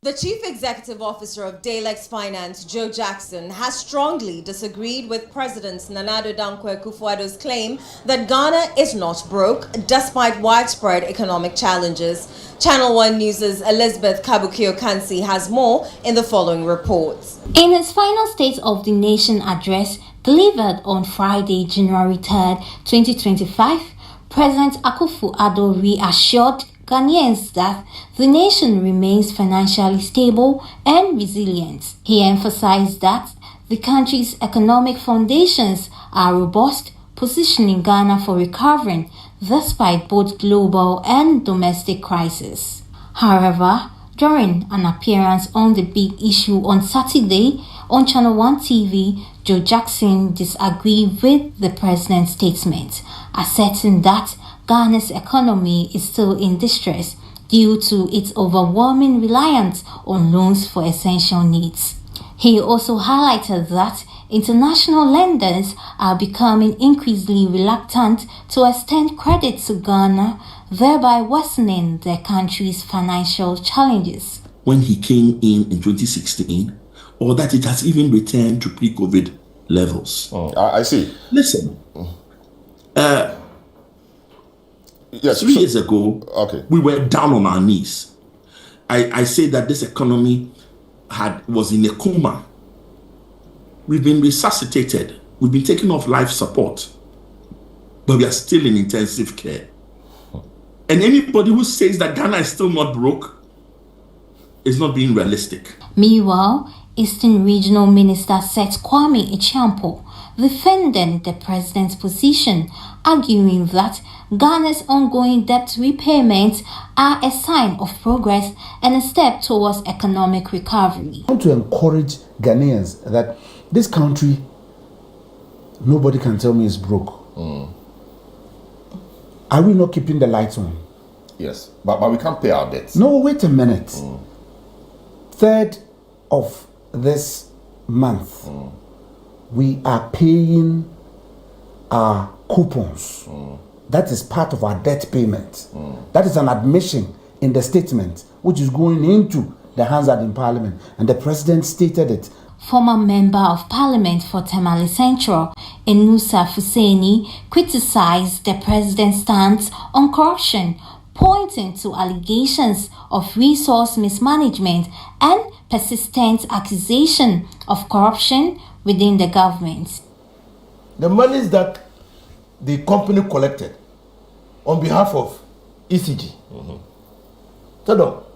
The Chief Executive Officer of Dalex Finance, Joe Jackson, has strongly disagreed with President Nana Addo Akufo-Addo's claim that Ghana is not broke despite widespread economic challenges. Channel One News' Elizabeth Kabukio-Kansi has more in the following report. In his final State of the Nation address delivered on Friday, January 3, 2025, President Akufo-Addo reassured Ghanaians that the nation remains financially stable and resilient. He emphasized that the country's economic foundations are robust, positioning Ghana for recovering despite both global and domestic crises. However, during an appearance on The Big Issue on Saturday on ChannelOne TV, Joe Jackson disagreed with the president's statement, asserting that Ghana's economy is still in distress due to its overwhelming reliance on loans for essential needs. He also highlighted that international lenders are becoming increasingly reluctant to extend credit to Ghana, thereby worsening their country's financial challenges. When he came in 2016, or that it has even returned to pre-COVID levels. I see. Listen, yes, 3 years ago, okay, we were down on our knees. I say that this economy was in a coma. We've been resuscitated. We've been taken off life support, but we are still in intensive care. And anybody who says that Ghana is still not broke is not being realistic. Meanwhile, Eastern Regional Minister Seth Kwame Echiampo defended the president's position, arguing that Ghana's ongoing debt repayments are a sign of progress and a step towards economic recovery. I want to encourage Ghanaians that this country, nobody can tell me is broke. Are we not keeping the lights on? Yes, but we can't pay our debts. No, wait a minute. 3rd of this month, we are paying our coupons. That is part of our debt payment. That is an admission in the statement, which is going into the Hansard in Parliament, and the President stated it. Former Member of Parliament for Tamale Central, Enusa Fuseni, criticized the President's stance on corruption, pointing to allegations of resource mismanagement and persistent accusation of corruption within the government. The monies that the company collected on behalf of ECG. So,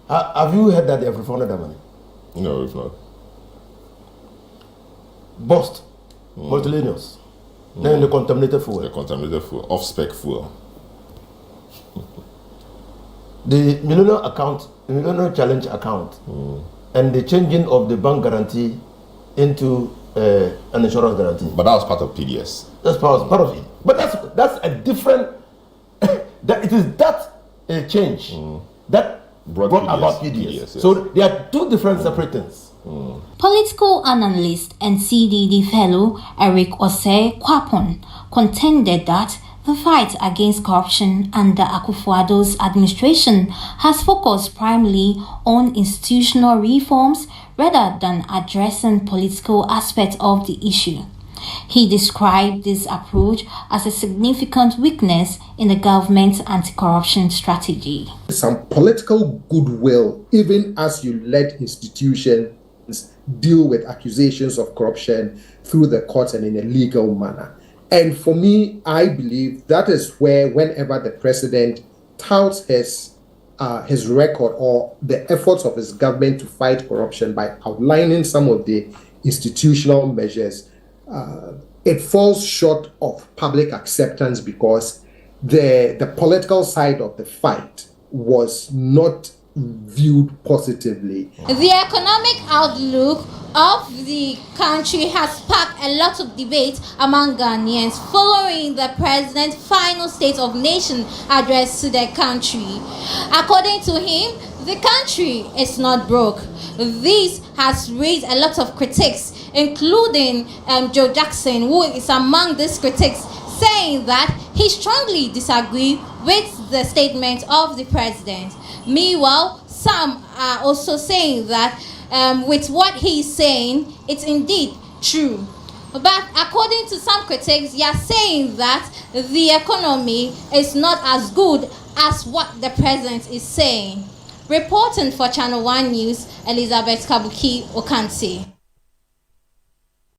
have you heard that they have refunded that money? No, it's not. Bust, multilinguals, then the contaminated fuel. The contaminated fuel, off-spec fuel. The millennium challenge account, and the changing of the bank guarantee into an insurance guarantee. But that was part of PDS. That's part of it. But that's a different. It is that change that brought about PDS. Yes. So there are two different separate things. Political analyst and CDD fellow Eric Osei Kwapon contended that the fight against corruption under Akufo-Addo's administration has focused primarily on institutional reforms rather than addressing political aspects of the issue. He described this approach as a significant weakness in the government's anti-corruption strategy. Some political goodwill, even as you let institutions deal with accusations of corruption through the courts and in a legal manner. And for me, I believe that is where, whenever the president touts his record or the efforts of his government to fight corruption by outlining some of the institutional measures, it falls short of public acceptance because the political side of the fight was not viewed positively. The economic outlook of the country has sparked a lot of debate among Ghanaians following the president's final State of Nation address to the country. According to him, the country is not broke. This has raised a lot of critics, including Joe Jackson, who is among these critics, saying that he strongly disagrees with the statement of the president. Meanwhile, some are also saying that with what he's saying, it's indeed true. But according to some critics, they are saying that the economy is not as good as what the president is saying. Reporting for Channel One News, Elizabeth Kabuki Okansi.